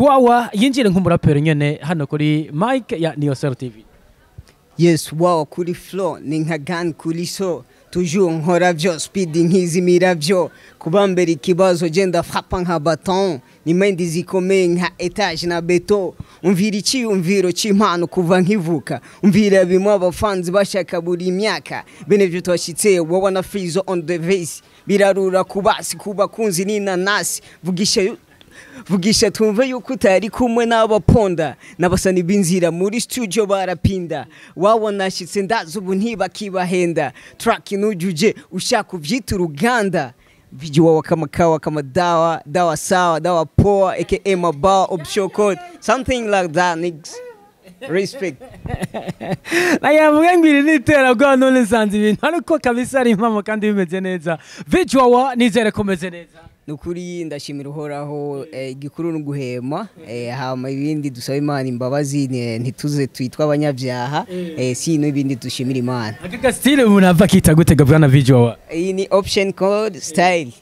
Wawa yinjire nk'umuraperi nyene hano kuri mic ya niyakire TV. Yes, Wawa kuri flow ni nka gun kuri so toujours nkora vyo speed nkizimira vyo kubambera ikibazo genda frappa nka baton ni mendi zikomeye nka etage na beto umvira iciyumviro c'impano kuva nkivuka umvira bimwe abafanzi bashaka buri myaka bene vyo twashitse Wawa na Freeze on the vase birarura kubasi kubakunzi n'inanasi vugisha tumve yuko utari kumwe n'abaponda n'abasani binzira muri studio barapinda Wawa nashitse ndaza ubu ntibakibahenda track inujuje ushaka uvyita uruganda video Wawa kama dawa sawa dawa poa aka mabao option code something like that niggas. Respect. Na yavuga ngiri nitera bwa none nsanze ibintu ariko kabisa ari impamo kandi bimeze neza. Wawa nizere komeze neza. Nukuri ndashimira uhoraho igikuru n'uguhema hama ibindi dusaba Imana imbabazi ntituze twitwa abanyabyaha sino ibindi dushimira Imana. Akaka style munava kita gutega bwana Wawa. Iyi ni option code style.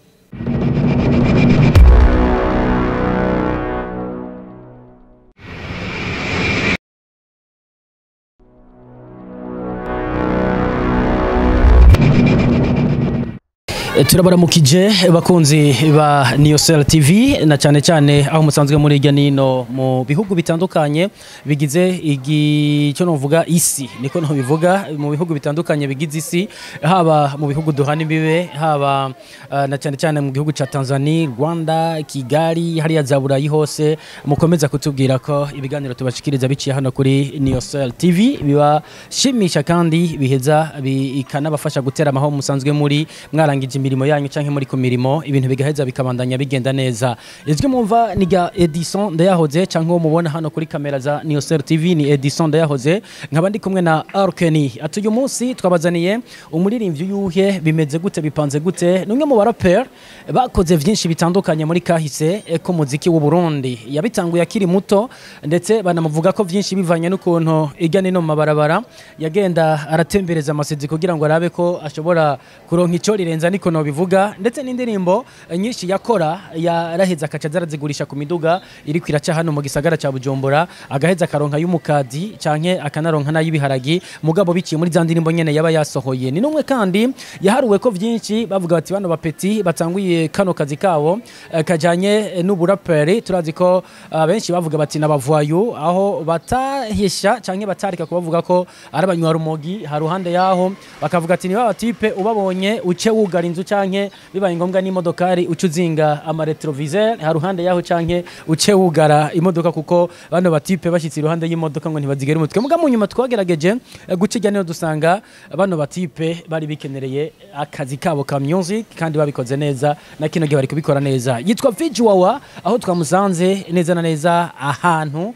Turabaramukije bakunzi ba niyakire TV na cyane aho musanzwe muri irya nino mu bihugu bitandukanye bigize icyo novuga isi niko no bivuga mu bihugu bitandukanye bigize isi haba mu bihugu duhana imbibe haba na cyane mu gihugu ca Tanzania, Rwanda, Kigali hariya za Burayi hose mukomeza kutubwira ko ibiganiro tubashikiriza biciye hano kuri niyakire TV bibashimisha kandi biheza bikanabafasha gutera amaho musanzwe muri mwarangije imirimo yanyu canke muri ku mirimo ibintu bigaheza bikabandanya bigenda neza. Izwi mumva ni ga Edison ndayahoze canke mubona hano kuri kamera za niyakire TV ni Edison ndayahoze nkaba ndi kumwe na Arkeni. Atuyu munsi twabazaniye umuririmbyi yuhe bimeze gute bipanze gute numwe mu baraperi bakoze vyinshi bitandukanye muri kahise ko muziki w'u Burundi yabitanguye akiri muto ndetse banamuvuga ko vyinshi bivanye n'ukuntu irya nino mu mabarabara yagenda aratembereza amasezi kugira ngo arabe ko ashobora kuronka ico rirenza niko no bivuga ndetse n'indirimbo nyinshi yakora yaraheza akaca zarazigurisha ku miduga iri kwiraca hano mu gisagara ca Bujumbura agaheza karonka y'umukadi canke akanaronka nayibiharagi mugabo biciye muri za ndirimbo nyene yaba yasohoye ni numwe kandi yaharuwe ko vyinshi bavuga bati bano bapeti batanguye kano kazi kabo kajanye n'uburaperi turazi ko benshi bavuga bati nabavayu aho batahisha canke batarika kubavuga ko arabanywa rumogi haruhande yaho bakavuga ati ni baba type ubabonye uce wugara inzu canke bibaye ngombwa n'imodokari ucuzinga ama retroviseur haruhande yaho canke uce wugara imodoka kuko bano batipe bashitse iruhande y'imodoka ngo ntibazigere umutwe muga mu nyuma twagerageje gucijya niyo dusanga bano batipe bari bikenereye akazi kabo ka music kandi babikoze neza na kino gihe bari kubikora neza. Yitwa Wawa aho twamusanze neza na neza ahantu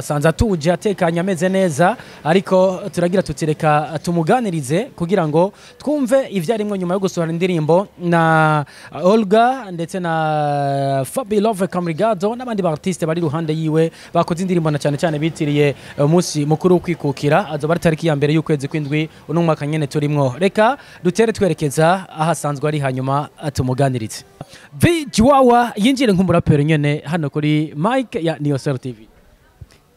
sanza tuje atekanya ameze neza ariko turagira tutireka tumuganirize kugira ngo twumve ivyarimwo nyuma yo gusohora indirimbo na Olga ndetse na FabeLove Kamrigado n'abandi artiste bari ruhande yiwe bakoze indirimbo na cyane bitiriye umunsi mukuru w'ukwikukira azo bari tariki ya mbere y'ukwezi kw'indwi uno mwaka nyene turimwo. Reka dutere twerekeza ahasanzwe ari hanyuma atumuganirize. Wawa yinjire nk'umuraperi nyene hano kuri mic ya niyakire TV.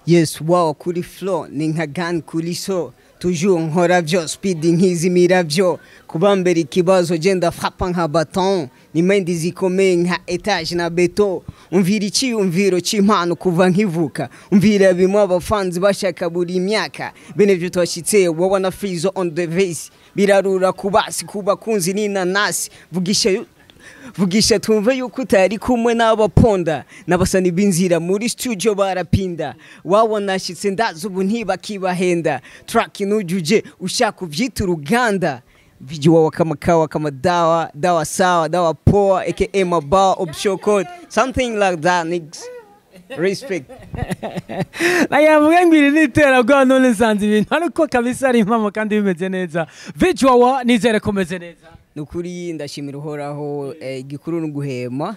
Yes, Wawa kuri flow ni nka gun kuri so toujours nkora vyo speed nkizimira vyo kubambera ikibazo genda frappa nka baton ni mendi zikomeye nka etage na beto umvira iciyumviro c'impano kuva nkivuka umvira bimwe abafanzi bashaka buri myaka bene vyo twashitse Wawa na Freeze on the vase birarura kubasi kubakunzi n'inanasi vugisha tumve yuko utari kumwe n'abaponda n'abasani binzira muri studio barapinda Wawa nashitse ndaza ubu ntibakibahenda track inujuje ushaka uvyita uruganda video Wawa kama dawa sawa dawa poa aka mabao option code something like that niggas. Respect. Na yavuga ngiri nitera bwa none nsanze ibintu ariko kabisa ari impamo kandi bimeze neza. Wawa nizere komeze neza. Nukuri ndashimira uhoraho igikuru n'uguhema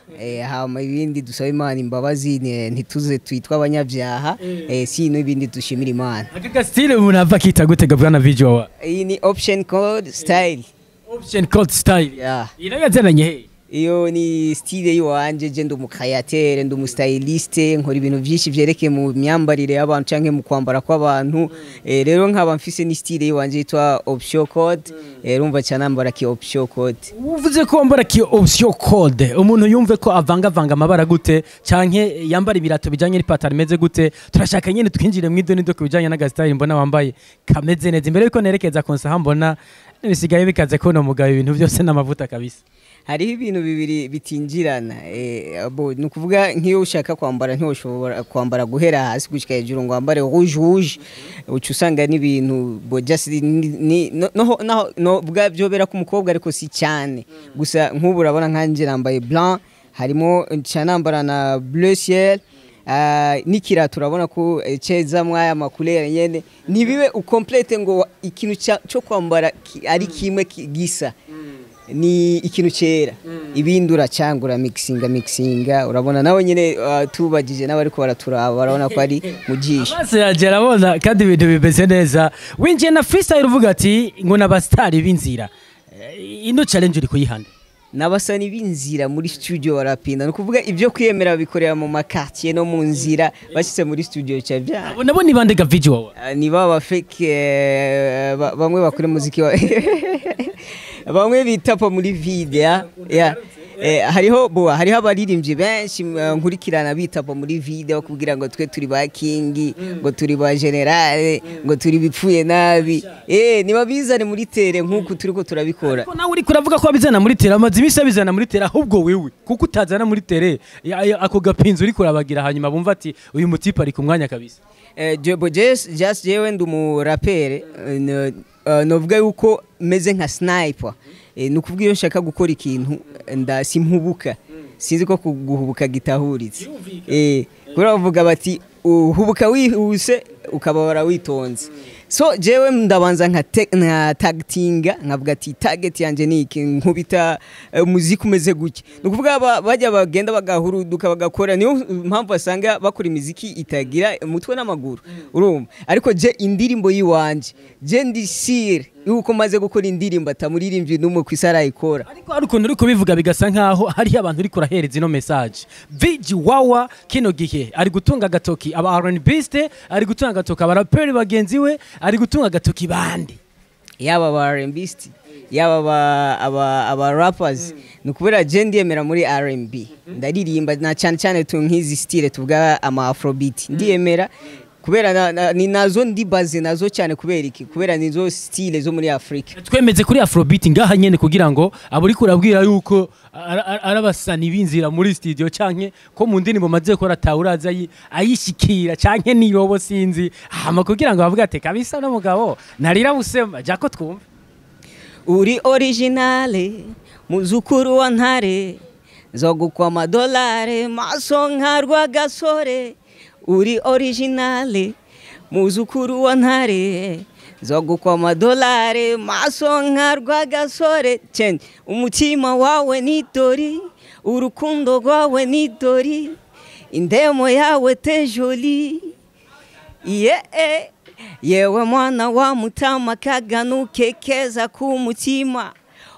hama ibindi dusaba Imana imbabazi ntituze twitwa abanyabyaha sino ibindi dushimira Imana. Akaka style munava kita gutega bwana Wawa. Iyi ni option code style. Option code style. Yeah. Ina yazananye he? iyo ni style yiwanje je ndi umukreateur ndi umustyliste nkora ibintu byinshi byerekeye mu myambarire y'abantu canke mu kwambara kw'abantu rero nkaba mfise ni style yiwanje yitwa option code urumva cyanambara ki option code. Uvuze ko wambara ki option code umuntu yumve ko avanga amabara gute canke yambara ibirato bijanye n'ipataro imeze gute turashaka nyene twinjire mu idoni do kubijanye n'agastyle mbona wambaye kameze neza imbere yuko nerekeza konsa mbona bisigaye bikaze ko no mugabo ibintu byose n'amavuta kabisa. Hariho ibintu bibiri bitinjirana nukuvuga nk'iyo ushaka kwambara ntiwoshobora kwambara guhera hasi gushika hejuru ngo wambare rouge uca usanga n'ibintu just no bwa byobera ku mukobwa ariko si cyane gusa nk'ubu urabona nkanje nambaye blanc harimo cyanambara na bleu ciel nikira turabona ko ceza mwaya makulere nyene nibibe ukomplete ngo ikintu cyo kwambara ari kimwe gisa ni ikintu cyera ibindura cyangura mixinga urabona nawe nyene tubagije nawe ariko baraturaba barabona ko ari mujisha base yagera bona kandi ibintu bimeze neza winjiye na freestyle uvuga ati ngo n'abastari b'inzira ino challenge uri kuyihanda nabasani b'inzira muri studio barapinda nukuvuga ibyo kwiyemera bikorera mu makartier no mu nzira bashitse muri studio cyavya nabo ni bandega video ni baba fake bamwe bakore muziki wa bamwe bitapa muri video hariho abaririmbyi benshi nkurikirana bitapa muri video kugira ngo twe turi ba king ngo turi ba general ngo turi bipfuye nabi niba bizane muri tere nkuko turiko turabikora ariko nawe uri kuravuga ko bizana muri tere amazi bisa bizana muri tere ahubwo wewe kuko utazana muri tere ako gapinzo uri kurabagira hanyuma bumva ati uyu mutipa ari ku mwanya kabisa just jewe ndumurapere novuga yuko meze nka sniper nukuvuga iyo nshaka gukora ikintu simpubuka sinzi ko guhubuka gitahuritse kuravuga bati uhubuka wihuse ukababara witonze so jewe ndabanza nka tagtinga nkavuga ati target yanje ni iki nkubita muziki umeze guke nukuvuga bajya bagenda bagahuruduka bagakora niyo mpamvu basanga bakora imiziki itagira umutwe n'amaguru urumva ariko je indirimbo yiwanje je ndisire yuko maze gukora indirimbo atamuririmbye numwe kwisara ikora ariko uri kubivuga bigasa nkaho hari abantu uri kurahereza ino message viji Wawa kino gihe ari gutunga gatoki aba R&Biste ari gutunga gatoki abaraperi bagenzi we ari gutunga gatoki bandi yaba aba R&Biste yaba aba rappers nukubera je ndiyemera muri R&B ndaririmba na cyane tunkizi style tuvuga ama afrobeat ndiyemera kubera ni nazo ndibaze nazo cyane kubera iki kubera nizo style zo muri Afrika twemeze kuri afrobeat ngaha nyene kugira ngo aburi kurabwira yuko arabasani binzira muri studio canke ko mu ndinimo maze ko ratawuraza ayishikira canke nirobo sinzi hama kugira ngo bavuga ate kabisa no mugabo narira busema jako twumva uri originale muzukuru wa ntare zogukwa amadolari maso nkarwa gasore uri originale muzukuru wa ntare zogukwa amadolari maso nkarwa gasore umutima wawe ni dori urukundo rwawe ni dori indemo yawe te joli yewe mwana wa mutama kaganuke keza ku mutima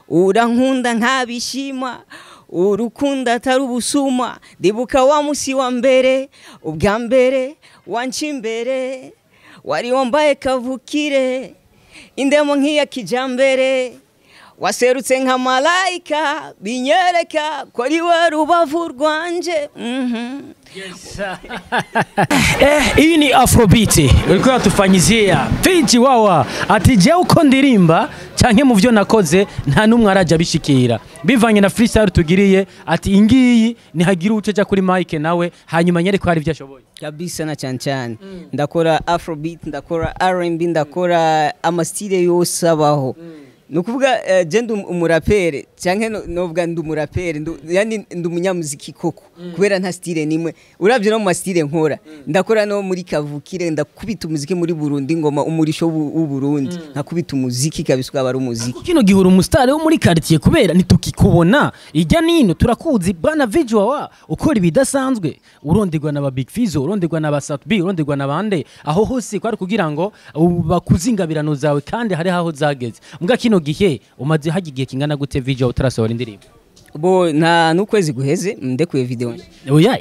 urankunda nkabishima urukunda atari ubusuma ndibuka wa musi wa mbere ubwa mbere wanci imbere wari wambaye kavukire indemo nk'iya kijambere waserutse nka malaika binyereka ko ari we rubavu rwanje iyi ni afrobeat uriko yatufanyizia viji Wawa ati je uko ndirimba canke mu byo nakoze nta numwe araja bishikira bivanye na freestyle tugiriye ati ingiyi ni hagira uceja kuri mic nawe hanyuma nyere ko hari byo ashoboye kabisa na cyane ndakora afrobeat ndakora R&B ndakora amastyle yose abaho nukuvuga je umurapere canke novuga ndumurapere yani ndumunyamuziki koko kubera nta style nimwe uravye no mu style nkora ndakora no muri kavukire ndakubita umuziki muri Burundi ngoma umurisho w'u Burundi nkakubita umuziki kabiswa bari umuziki kino gihura umustar wo muri quartier kubera nitukikubona ijya nino turakuzi bwana viji Wawa ukora ibidasanzwe uronderwa na ba Big Fizzo uronderwa na ba South B uronderwa na bande aho hose kwari kugira ngo bakuzingabirano zawe kandi hari haho zageze mbwa kino gihe umaze hagiye kingana gute viji Wawa utarasohora indirimbo bo nta n'ukwezi guheze ndekuye video oya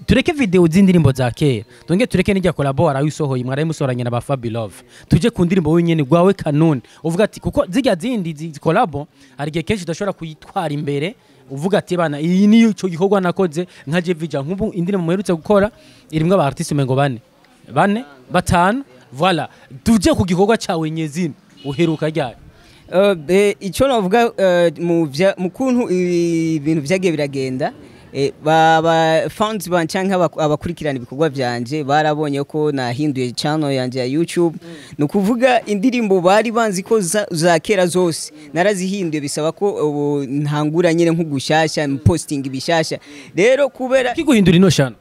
tureke video z'indirimbo za kera tunge tureke n'ijya collabora yusohoye mwarayimusoranye na ba FabeLove tuje ku ndirimbo wenyene gwawe kanone uvuga ati kuko zijya zindi collabo hari gihe kenshi udashobora kuyitwara imbere uvuga ati bana iyi ni cyo gikorwa nakoze nka Jevija nk'ubu indirimbo muherutse gukora irimwe aba artiste mengo bane batanu voilà tuje ku gikorwa cyawe nyezina uheruka ryari icyo navuga mu kuntu ibintu byagiye biragenda baba fans bancanga abakurikirana ibikorwa byanje barabonye ko nahinduye channel yanje ya YouTube no kuvuga indirimbo bari banzi ko za kera zose narazihinduye bisaba ko ntangura nyine nk'ugushasha posting ibishasha rero kubera kiguhindura ino shana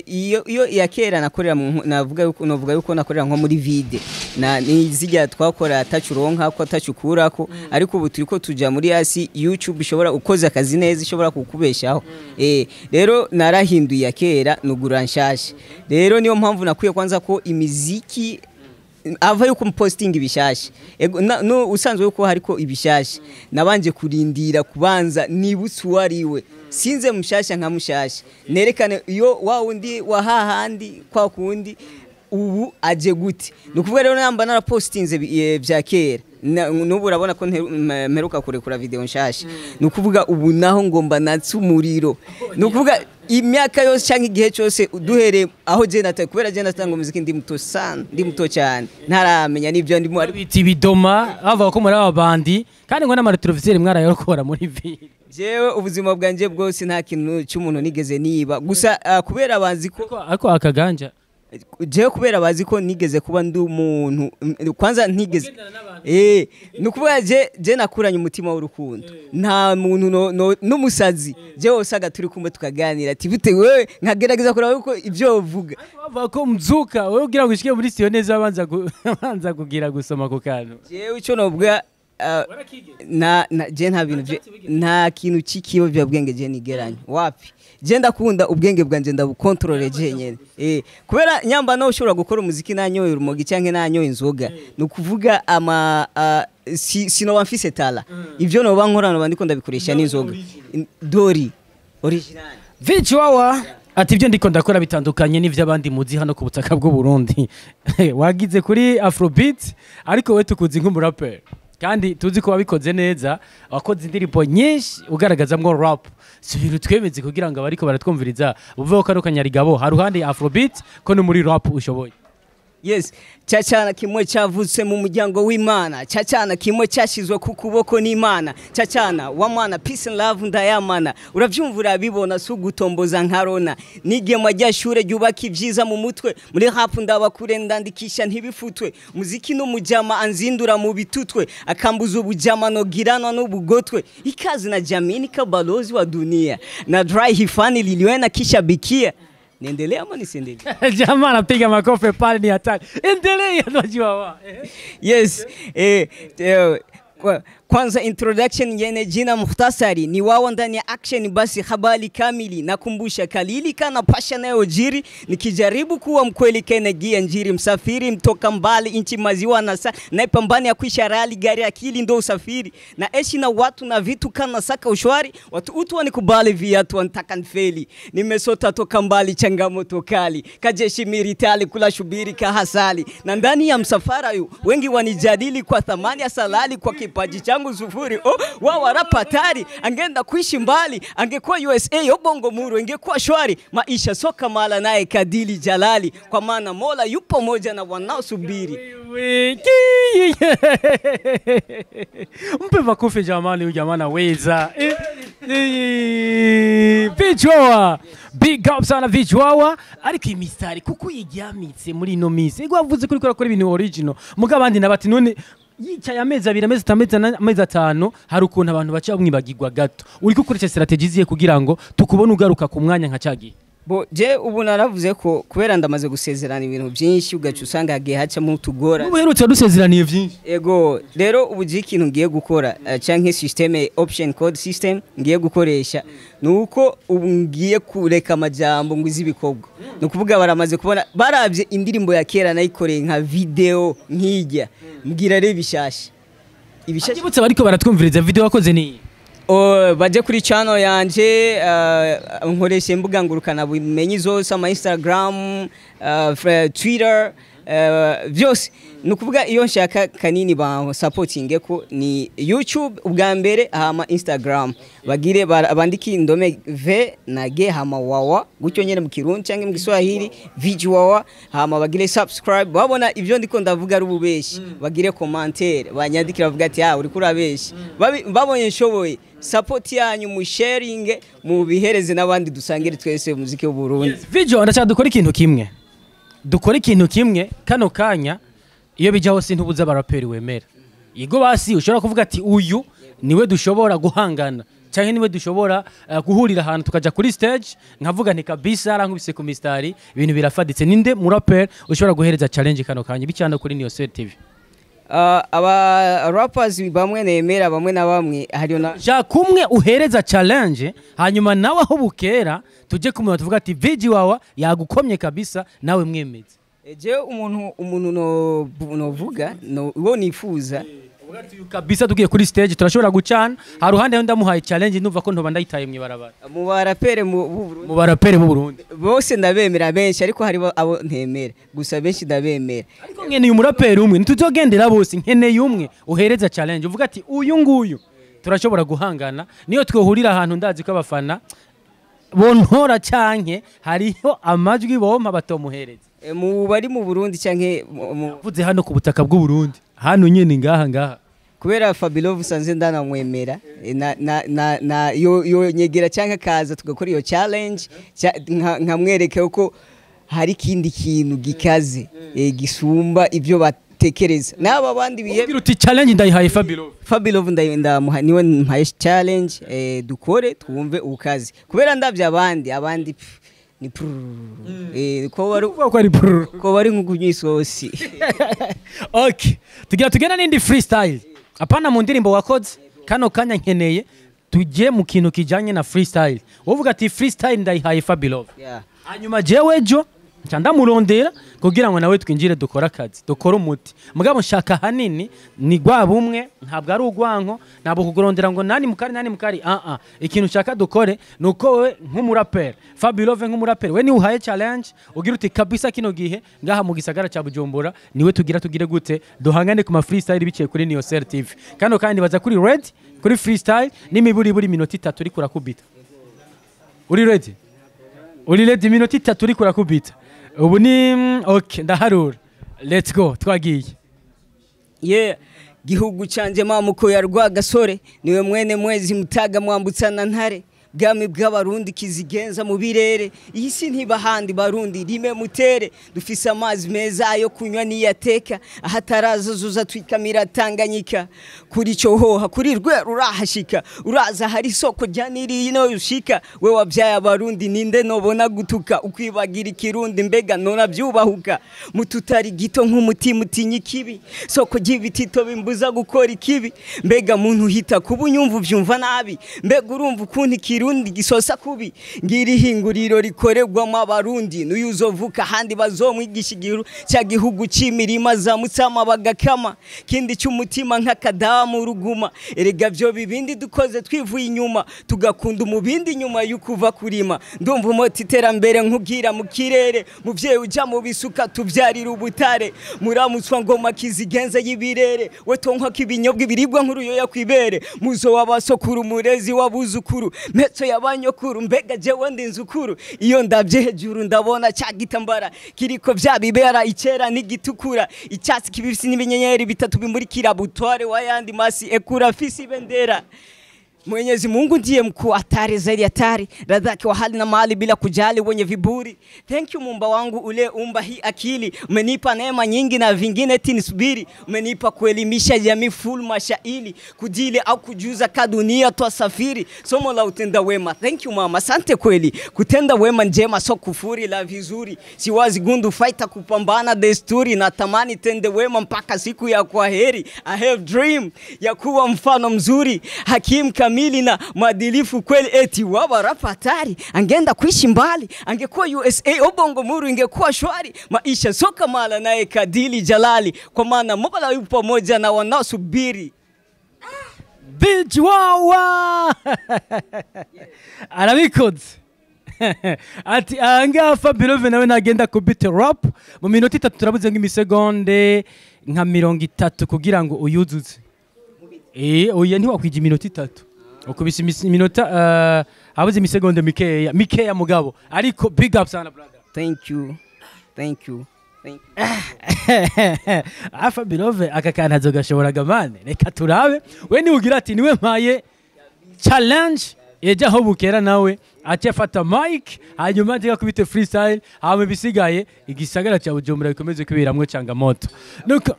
iyo ya kera nakorera navuga yuko nakorera nko muri vide na nizijya twakora tachuronka ko tachukurako ariko ubu turiko tuja muri asi YouTube ishobora ukoza akazi neza ishobora kukubeshaho rero narahinduye ya kera nugura nshasha rero niyo mpamvu nakwiye kwanza ko imiziki ava yuko posting ibishasha no usanzwe yuko hariko ibishasha nabanje kurindira kubanza nibutse wariwe sinze mushasha nka mushasha nerekane iyo wa undi wa hahandi kwa kundi ubu aje gute nukuvuga rero namba nara postinze bya kera nubu urabona ko mperuka kurekura video nshasha nukuvuga ubu naho ngomba natse umuriro nukuvuga imyaka yose cyangwa igihe cyose duhere aho je nata kubera je natanga umuziki ndi muto cyane ntaramenya nibyo ndimo ari biti bidoma bava ko muri abandi kandi ngo n'amaretroviseur mwarayokora muri video jewe ubuzima bwanje bwose nta kintu cy'umuntu nigeze niba gusa kubera abanzi ko ariko akaganja jewe kubera bazi ko nigeze kuba ndi umuntu kwanza ntigeze nukuvuga je nakuranye umutima w'urukundo nta muntu n'umusazi jewe usaga turi kumwe tukaganira ati bite wewe nkagerageza kuraba uko ibyo uvuga bava ko mzuka wewe ugira ngo ushike muri studio neza banza kugira gusoma ku kantu jewe ico nobwa je nta kintu cikiyo bya bwenge je nigeranye wapi je ndakunda ubwenge bwanje ndabukontrole je nyene kubera nyamba no ushobora gukora umuziki nanyoye urumogi cyanke nanyoye inzoga nukuvuga sino bamfise tala ivyo no bankorana bandiko ndabikoresha n'inzoga dori original Wawa ati ibyo ndiko ndakora bitandukanye n'ivy'abandi muzi hano ku butaka bw'u Burundi wagize kuri Afrobeat ariko we tukuzi nk'umurapper kandi tuzi ko wabikoze neza wakoze indirimbo nyinshi ugaragazamwo rap si ibintu twemeze kugira ngo abariko baratwumviriza uvuga ko ari ukanyarigabo haruhande Afrobeat ko no muri rap ushoboye yes cyacana kimwe cyavutse mu muryango w'Imana cyacana kimwe cyashizwe ku kuboko n'Imana cyacana wa mwana peace and love ndayamana uravyumvura bibona sugutomboza nkarona nigema ryashure ryubaka ivyiza mu mutwe muri rap ndabakure ndandikisha ntibifutwe muziki n'umujama anzindura mu bitutwe akambuza ubujama no girana n'ubugotwe ikazi na jamini kabalozi wa dunia na dry hifani liliwena kisha bikia niendelea ama nisiendelee jamaa anapiga makofi pale ni hatari endelea unajua yes kwanza introduction yenye jina mukhtasari ni Wawa ndani ya action basi habari kamili nakumbusha kalili kana pasha nayo jiri nikijaribu kuwa mkweli kenegia njiri msafiri mtoka mbali inchi maziwa na saa na pambani ya kuisha rali gari akili ndo usafiri na eshi na watu na vitu kana saka ushwari watu utu wanikubali viatu wanataka nfeli nimesota toka mbali changamoto kali kajeshi militali kula shubiri kahasali na ndani ya msafara yu wengi wanijadili kwa thamani ya salali kwa kipaji changu sufuri Wawa rapatari angenda kuishi mbali angekuwa USA bongo muru ingekuwa shwari maisha soka mala naye kadili jalali kwa maana Mola yupo moja na wanaosubiri mpe makofi jamani huyu jamaa anaweza Wawa big up sana Wawa ariko imistari kuko yijyamitse muri no mise igwavuze kuri kora ibintu original mugabandi nabati none yicaye amezi 2 amezi 5 amezi 5 hari ukuntu abantu baca mwibagirwa gato uri gukoresha strategy ziye kugira ngo tukubone ugaruka ku mwanya nka cyagiye bo je ubu naravuze ko kubera ndamaze gusezerana ibintu byinshi ugacu usanga hagiye haca mu tugora ubuherutse dusezeraniye byinshi ego rero ubu ikintu ngiye gukora canke system option code system ngiye gukoresha nuko ubu ngiye kureka amajambo ngo izibikobwa nukuvuga baramaze kubona baravye indirimbo ya kera nayikoreye nka video nkijya mbwira rero ibishasha ibishasha bariko baratwumviriza video wakoze ni baje kuri channel yanje nkoresha imbuga ngurukana bumenyi zose ama Instagram, Twitter, byose nukuvuga iyo nshaka kanini ba supporting ko ni YouTube ubwa mbere hama Instagram bagire bandiki indome v na g hama wawa gutyo nyene mu Kirundi cyangwa mu Kiswahili video wawa hama bagire subscribe babona ivyo ndiko ndavuga ari ububeshi bagire commentaire banyandikira bavuga ati uri kurabeshi babonye nshoboye support yanyu mu sharing mu bihereze nabandi dusangire twese muziki w'u Burundi. Video ndacha dukora ikintu kimwe kano kanya iyo bijya hose ntubuza abaraperi wemera yego basi ushobora kuvuga ati uyu niwe dushobora guhangana cyangwa niwe dushobora guhurira ahantu tukaja kuri stage nkavuga nti kabisa arankubise ku mistari ibintu birafaditse ninde muraperi ushobora guhereza challenge kano kanya bicana kuri Niyakire TV. Aba rappers bamwe nemera bamwe na bamwe hariyo na ja kumwe uhereza challenge hanyuma nawe aho bukera tuje kumwe tuvuga ati video wawa yagukomye kabisa nawe mwemeze. Je umuntu no vuga no wo nifuza kabisa tugiye kuri stage turashobora gucana haruhande ndamuhaye challenge ndumva ko ntoba ndayitaye mwibarabara mu barapere mu Burundi bose ndabemera benshi ariko hari abo ntemera gusa benshi ndabemera ariko nkeneye umuraperi umwe ntituzogendera bose nkeneye umwe uhereza challenge uvuga ati uyu nguyu turashobora guhangana niyo twohurira ahantu ndazi ko abafana bontora cyanke hariho amajwi bompa batomuhereza mu bari mu Burundi cyanke vuze hano ku butaka bw'u Burundi hano nyene ngaha kubera FabeLove sanze ndana mwemera na yo nyegera cyanke kaza tugakora iyo challenge nkamwereke uko hari kindi kintu gikaze gisumba ivyo batekereza naba bandi biye uti challenge ndayihaye FabeLove ndamuha niwe mpaye challenge dukore twumve ukazi kubera ndavye abandi ni ko bari nkukunyisosi. Okay tugenda n'indi freestyle apana mu ndirimbo wakoze kano kanya nkeneye tujye mu kintu kijanye na freestyle wovuga ati freestyle ndayihaye FabeLove hanyuma jewe jo ndamurondera kugira ngo nawe twinjire dukora akazi dukora umuti mugabo nshaka hanini ni gwa bumwe ntabwo ari ugwanko nabo kugurondera ngo nani mukari ikintu nshaka dukore nuko we nk'umuraperi FabeLove nk'umuraperi we ni uhaye challenge ugira uti kabisa kino gihe ngaha mu gisagara ca Bujumbura niwe tugire gute duhangane ku ma freestyle biciye kuri Niyakire TV kano kandi baza kuri ready kuri freestyle n'imiburi minota 3 uri kurakubita uri ready minota 3 uri kurakubita ubu ni okay ndaharura let's go twagiye gihugu canje mamuko ya Rwagasore niwe mwene mwezi mutaga mwambutsana ntare bwami bw'abarundi kizigenza mu birere iyi si ntibahandi barundi rime mutere dufise amazi meza yo kunywa niyateka ahatarazuza twikamira Tanganyika kuri cyo hoha kuri rwe rurahashika uraza hari soko ryaniriye no yushika we wabyaye abarundi ninde nobona gutuka ukwibagira ikirundi mbega nona byubahuka mututari gito nk'umutima utinyi kibi soko gibitito bimbuza gukora ikibi mbega muntu hita kubunyumva vyumva nabi mbega urumva ukuntu Kirundi gisosa kubi ngiri hinguriro rikorerwamo abarundi n'uyuzovuka handi bazomwigisha igihugu cya gihugu cimirima za mutsama bagakama kindi cy'umutima nk'akadamu ruguma erega byo bibindi dukoze twivuye inyuma tugakunda umubindi nyuma y'ukuva kurima ndumva umoti terambere nkubwira mu kirere muvyeyi uja mu bisuka tuvyarira ubutare muramutswa ngoma kizigenza y'ibirere we tonka kibinyobwa biribwa nk'uruyo yakwibere muzo wabasokuru murezi wabuzukuru metso yabanyokuru mbega jewe ndinzukuru iyo ndavye hejuru ndabona cyagitambara kiriko vyabibera icera n'igitukura icyatsi kibisi n'ibinyenyeri bitatu bimurikira butware wayandi masi ekura fisi bendera Mwenyezi Mungu ndiye mkuu atari zaidi atari radhaki wa hali na mali bila kujali wenye viburi. Thank you Muumba wangu ule umba hii akili, umenipa neema nyingi na vingine tinisubiri, umenipa kuelimisha jamii full mashaili, kujili au kujuza kadunia twasafiri, somo la utenda wema. Thank you mama, asante kweli, kutenda wema njema so kufuri la vizuri, siwazi gundu fighter kupambana desturi, na tamani tende wema mpaka siku ya kwaheri. I have dream ya kuwa mfano mzuri, hakim kamili na madilifu kweli, eti Wawa rapa hatari, angeenda kuishi mbali, angekuwa USA obongo muru ingekuwa shwari, maisha soka mala nae kadili jalali, kwa maana Mola yupo pamoja na wanaosubiri. Bitch Wawa arabikoze ati ahangaha FabeLove nawe nagenda kubita rap mu minota 3 turabuze nk'imisegonde nka 30 kugira ngo uyuzuze oya ntiwakwije iminota 3 ukubise iminota abuze imisegonde mikeya mugabo ariko big up sana brother. Thank you. FabeLove akakana zogashobora gamane reka turabe we ni ugira ati niwe mpaye challenge eja ho bukera nawe acafata mic hanyuma aje kubita freestyle hama bisigaye igisagara cya Bujumbura bikomeze kubiramwe cyanga moto nuko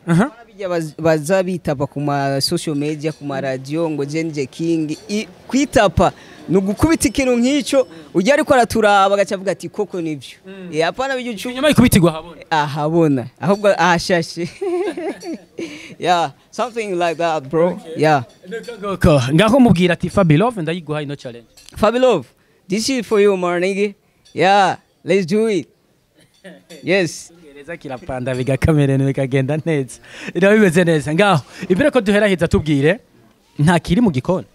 bazabitapa ku ma social media ku ma radio ngo Jenje King kwitapa nugukubita ikintu nk'icyo ujya ariko araturaba agacavuga ati koko nivyo apana bijyo nyuma ikubitigwa habona ahubwo ahashashe yeah something like that bro. Okay. Yeah ngaho mubwira ati FabeLove ndayiguha ino challenge. FabeLove, this is for you my nigga. Yeah, let's do it. Yes. Gereza kirapanda bigakamerene bikagenda neza. Ira bimeze neza ngaho. Ibire ko duhera hiza tubwire nta kiri mu gikoni.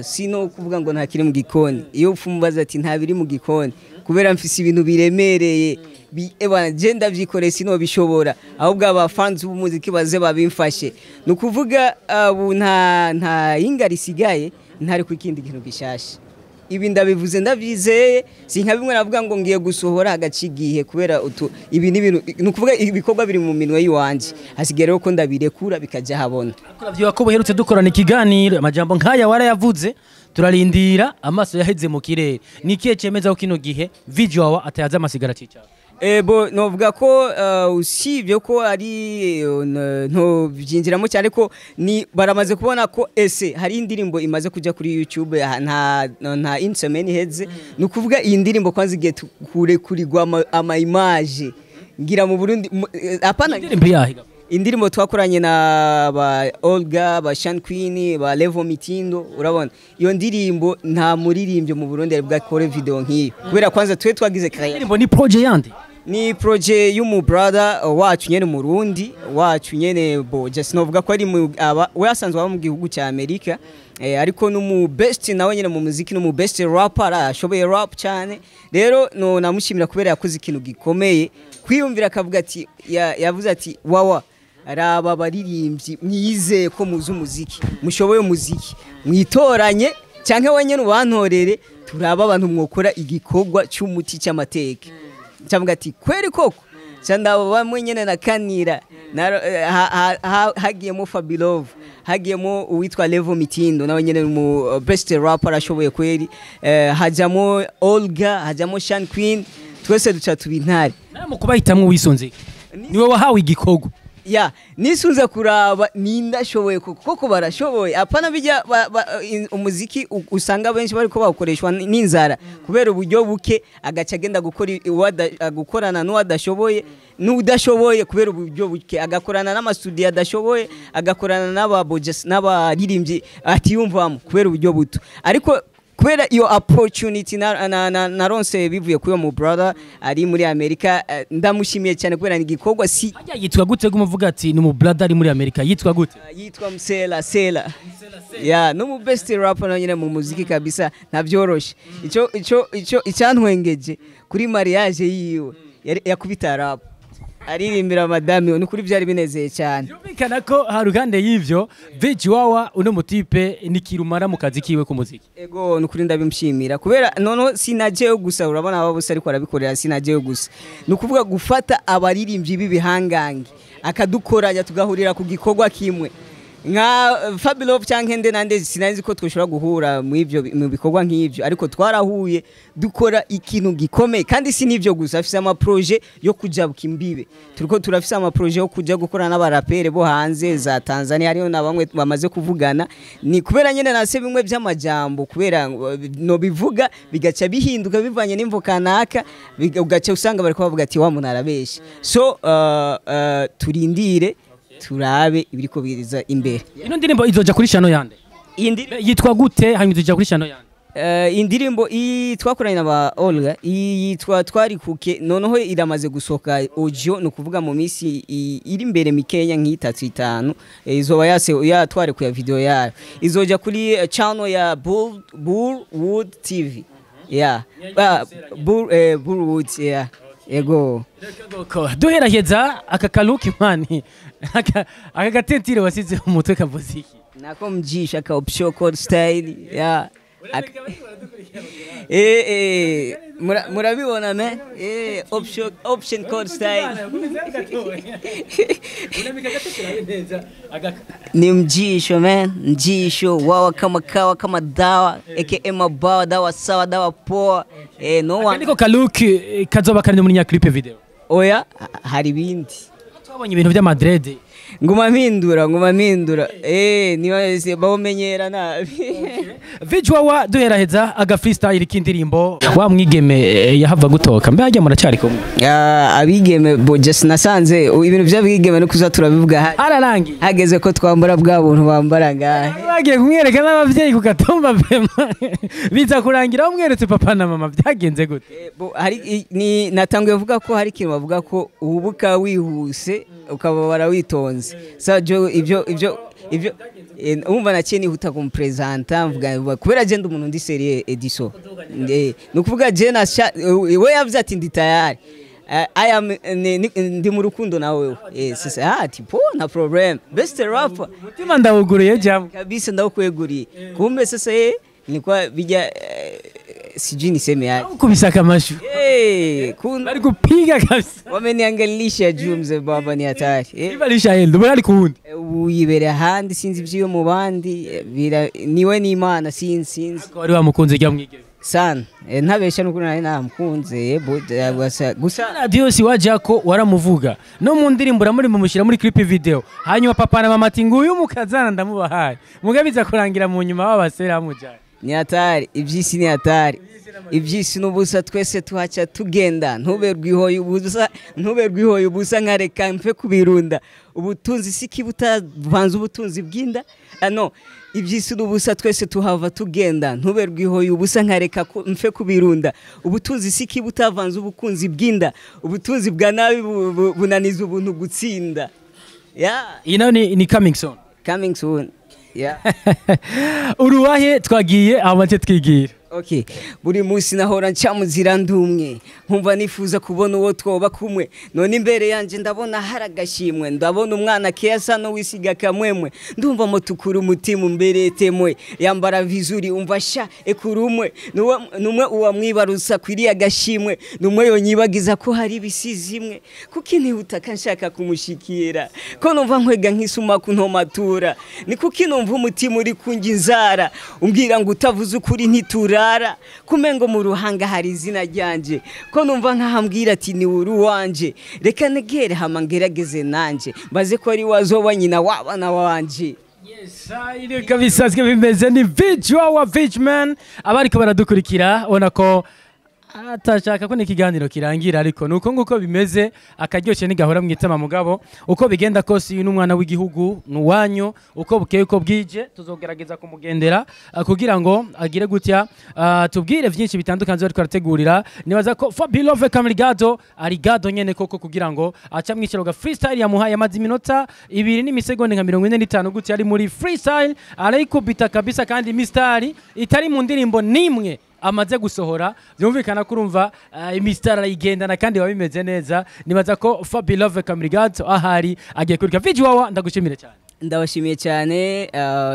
Sino kuvuga ngo nta kiri mu gikoni. Iyo ufumbaza ati nta biri mu gikoni kubera mfise ibintu biremereye je ndavyikoreye sino bishobora ahubwo aba fans b'umuziki baze babimfashe nukuvuga nta ingari isigaye ntari ku kindi kintu gishashe ibi ndabivuze ndavyizeye sinka bimwe navuga ngo ngiye gusohora agacigihe kubera ibi n'ibintu nukuvuga ibikorwa biri mu minwe yiwanje hasigere ko ndabirekura bikaja habona kuravyo ko buherutse dukorana ikiganiro amajambo nkaya warayavuze turarindira amaso yaheze mu kirere nikiye cemeza ko kino gihe video Wawa atayaza amasigara cicaro. Bo novuga ko usibye ko ari nto byinjiramo cyane ko ni baramaze kubona ko ese hari indirimbo imaze kujya kuri YouTube nta insemeni heze nukuvuga iyi ndirimbo kwanza igiye kure kurigwa ama image ngira mu Burundi apana indirimbo yahiga indirimbo twakoranye na ba Olga ba Shan Queen ba Levo Mitindo urabona iyo ndirimbo nta muririmbyo mu Burundi ari bwakore video nk'iyo kubera kwanza twe twagize création indirimbo ni project yandi ni project y'umu brother wacu nyene Murundi wacu nyene bo just novuga ko ari we asanzwe aba mu gihugu cya Amerika ariko numu best nawe nyene mu muziki numu best rapper ashoboye rap cyane rero no namushimira kubera yakoze ikintu gikomeye kwiyumvira akavuga ati yavuze ati Wawa araba baririmbyi mwize ko muzi umuziki mushoboye umuziki mwitoranye cyanke wenyene ubantorere turaba abantu mwokora igikorwa cy'umuti cy'amateka cyamvuga ati kweri koko cyandabo bamwe nyene nakanira hagiyemo FabeLove hagiyemo uwitwa Levo Mitindo nawe nyene mu best rapper ashoboye kweri hajamo Olga hajamo Shan Queen twese duca tubintare mu kubahitamwe wisonze niwe wahawe igikorwa ya nisunze kuraba nindashoboye koko barashoboye apana bijya umuziki usanga benshi bari ko bakoreshwa n'inzara kubera uburyo buke agaca agenda gukorana n'uwadashoboye n'udashoboye kubera uburyo buke agakorana n'amastudio adashoboye agakorana n'abaririmbyi atiyumvamo kubera uburyo buto ariko kubera iyo opportunity naronse bivuye kuyo mu brother ari muri Amerika ndamushimiye cyane kubera igikorwa si yitwa gute gumuvuga ati ni mu brother ari muri Amerika yitwa gute yitwa Sela ya no mu best rapper nyine mu muziki kabisa ntabyoroshe ico icyantwengeje kuri mariage yiwe yakubita rap aririmbira madame ni kuri byari binezeye cyane yumvikana ko harugande y'ivyo Bitch Wawa uno mutipe nikirumara mu kazi kiwe ku muziki ego nukuri ndabimshimira kubera nono sinajeyo gusa urabona aba bose ariko arabikorera sinajeyo gusa nukuvuga gufata abaririmbyi bibihangange akadukoranya tugahurira ku gikorwa kimwe nka FabeLove cyangwa nande sinanzi ko twoshobora guhura mu bikorwa nk'ivyo ariko twarahuye dukora ikintu gikomeye kandi si nivyo gusa afise ama projet yo kuja bukimbibe turiko turafise ama projet yo kuja gukora n'abaraperi bo hanze za Tanzania hariyo na bamwe bamaze kuvugana ni kubera nyene nase bimwe by'amajambo kubera no bivuga bigaca bihinduka bivanye n'imvo kanaka ugaca usanga bari kuvuga ati wa muntu arabesha so turindire turabe ibiriko biriza imbere ino ndirimbo izoja kuri channel yande indi yitwa gute hanyuma izoja kuri channel yande indirimbo twakoranye na ba Olga yitwa twari kuke noneho iramaze gusoka audio no kuvuga mu misi iri imbere mikenya nk'itatu itanu izoba yatware ku ya video yayo izoja kuri channel ya Bullwood TV Bullwood ego duheraheza aka kaluki mani aka gatentire wasize mu mutwe kavuziki nako mjisha ka option code style murabibona me option code style ni mjisho man mjisho Wawa kama kawa kama dawa aka mabawa dawa sawa dawa poa no one niko kaluki kazoba kari muri nya clip video oya hari bindi twabonye ibintu bya Madrid nguma mpindura niba bamenyera nabi Wawa duheraheza aga freestyle kindirimbo wa mwigeme yahava gutoka mbe ajya muracari kumwe abigeme bo just nasanze ibintu by'abigeme no kuza turabivuga ararangi hageze ko twambara bwa buntu bambara ngahe bagiye kumwereka n'abavyeyi ku gatumba vema biza kurangira umweretse papa na mama byagenze gute hari ni natanguye kuvuga ko hari kintu bavuga ko ubuka wihuse ukaba warawitonze sajo ibyo umva nakeni huta kumpresenta mvuga kubera je ndi umuntu ndi serie ediso no kuvuga je na we yavuze ati ndi tayari I am ndi mu rukundo nawe sasa tipo na problem best rapper mutima ndawuguriye jam kabisa ndakweguriye kumbe sasa nilikuwa bija sijui niseme yaje kubisaka mashu bari kupiga kabisa wameniangalisha juu mzee baba ni hatari ibalisha yendo bari kundi uyibere handi sinzi byo mu bandi niwe ni Imana sinzi ko ari wa mukunze jya mwigeze sana ntabesha nuko nari namukunze gusa radio si waje ko waramuvuga no mu ndirimbo muri mumushyira muri clip video hanyuma papa na mama ati nguyu mukazana ndamubahaye mugabiza kurangira mu nyuma babasera mujana ni hatari ibyisi ni hatari ibyisi n'ubusa twese tuhaca tugenda ntuberwihoye ubusa nkareka mfe kubirunda ubutunzi siki butavanze ubutunzi bw'inda no ibyisi n'ubusa twese tuhava tugenda ntuberwihoye ubusa nkareka mfe kubirunda ubutunzi siki butavanze ubukunzi bw'inda ubutunzi bwa nabi bunaniza ubuntu gutsinda ni coming soon uruwahe twagiye amace twigira Okay, buri munsi nahora ncamuzira ndumwe nkumva nifuza kubona uwo twoba kumwe none imbere yanje ndabona haragashimwe ndabona umwana kesa no wisiga kamwemwe ndumva motukuru umutima mberetemwe yambara vizuri umva sha ekurumwe numwe uwa mwibarusa kwiriya gashimwe numwe yonyibagiza ko hari bisizimwe kuki ntihuta kanshaka kumushikira ko numva nkwega nkisuma kuntomatura ni kuki numva umutima uri kunginzara umbwira ngo utavuze ukuri ntitura kumengo mu ruhanga hari izina ryanje ko numva nkahambwira ati ni uru wanje reka negere hamangerageze nanje baze ko ari wazoba nyina wabana wanje ile kabisa bimeze ni Wawa man abariko baradukurikira ona ko atashaka ko nikiganiro kirangira ariko nuko nguko bimeze akaryoshye nigahora mwitama mugabo uko bigenda kose uyu n'umwana w'igihugu nuwanyu uko bukeye uko bwije tuzogerageza kumugendera kugira ngo agire gutya tubwire byinshi bitandukanye ariko arategurira nibaza ko FabeLove Kamligado ari gado nyene koko kugira ngo aca mwikiro ga freestyle yamuhaye amazi minota 2 n'imisegonde nka 45 gutya ari muri freestyle ariko bita kabisa kandi mistari itari mu ndirimbo nimwe amaze gusohora byumvikana kurumva imistara arayigendana kandi babimeze neza nibaza ko FabeLove Kamligado ahari agiye kurika Wawa ndagushimire cyane ndabashimiye cyane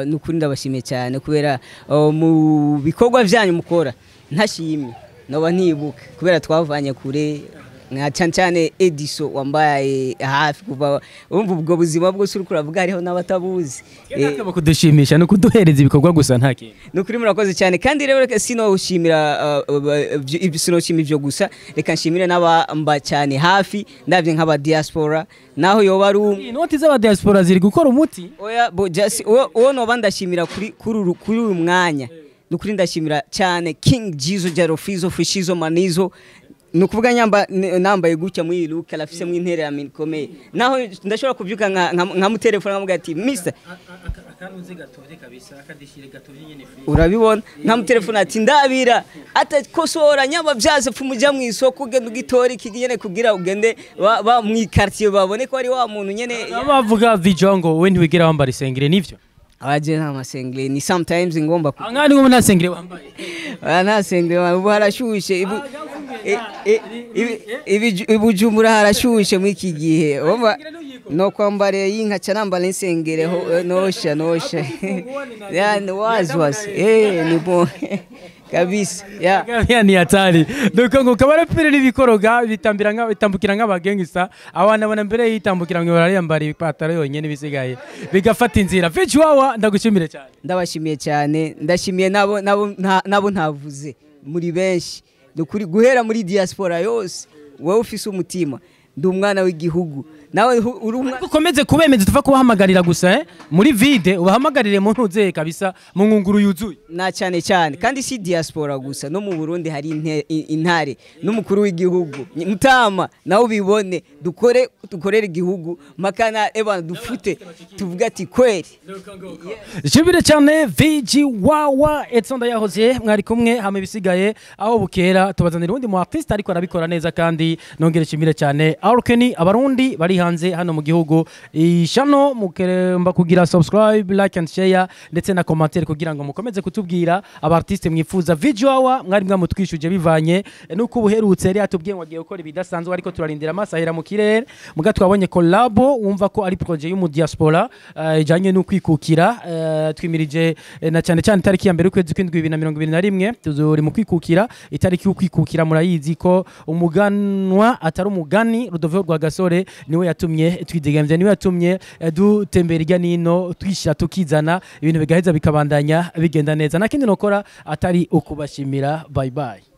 n'ukuri ndabashimiye cyane kubera mu bikorwa byanyu mukora ntashimye noba ntibuka kubera twavanye kure nka cyane Ediso wambaye hafi kuva umva ubwo buzima bwose uri kuravuga hariho n'abatabuzi natwe kudushimisha no kuduhereza ibikorwa gusa nta kintu nukuri murakoze cyane kandi rero reka sinoshimira ibyo gusa reka nshimire n'abamba cyane hafi ndavye nk'aba diaspora naho yoba ari inoti z'aba diaspora ziri gukora umuti oya bo just uwo no bandashimira kuri uyu mwanya nukuri ndashimira cyane King Jizo Jarofizo Fishizo Manizo nukuvuga nambaye gutya muri look alafise mu intera ya minkomeye naho ndashobora kuvyuka nka mu telefone nkamuga ati Mr urabibona nta mutelefone ati ndabira atakosora nyababyaze pfumuja mu isoko ugenda ugitora ikigene kugira ugende ba mu quartier babone ko ari wa muntu nyene bavuga vijongo we ntiwigera wambara isengere nivyo aje nta masengere ni sometimes ngomba angani ngo nta sengere wambaye nta sengere ubu harashushe ibujumbura harashushe mu iki gihe no kwambare yinka canambara insengere nosha yani was ni bon kabisa ya ni hatari doko ngo kabaraperi n'ibikoroga bitambukira nk'abagengisa abana bona mbere yitambukira ngo barayambara ipataro yonyene bisigaye bigafata inzira Fetch Wawa ndagushimire cyane ndabashimiye cyane ndashimiye nabo ntavuze muri benshi dukuri guhera muri diaspora yose wowe ufise umutima ndi umwana w'igihugu nawe ukomeze kubemeza tuva kubahamagarira gusa muri vide ubahamagarire mu ntuze kabisa mu ngunguru yuzuye na cyane kandi si diaspora gusa no mu Burundi hari intare n'umukuru w'igihugu mutama nawe ubibone dukorere igihugu makana eba dufute tuvuga ati kweri Jibire cyane VG Wawa etsonda yahoze mwari kumwe hame bisigaye aho bukera tubazanira undi mu artist ariko arabikora neza kandi nongere shimire cyane Arkeni abarundi bari hanze hano mu gihugu ishano mukemba kugira subscribe like and share ndetse na commentaire kugira ngo mukomeze kutubwira abartiste mwifuza VG Wawa mwari mwamutwishuje bivanye nuko ubuherutse yari atubwiye ngo agiye gukora ibidasanzwe ariko turarindira amasahera mu kirere muga twabonye collabo wumva ko ari projet y'umu diaspora ijanye no kwikukira twimirije na cyane tariki ya mbere ukwezi kw'indwi 2021 tuzuri mu kwikukira itariki yo kwikukira murayizi ko umuganwa atari umugani Rudoveo rwa Gasore niwe yatumye twidegemvye niwe yatumye dutembera irya nino twishira tukizana ibintu bigaheza bikabandanya bigenda neza nakindi nokora atari ukubashimira bye bye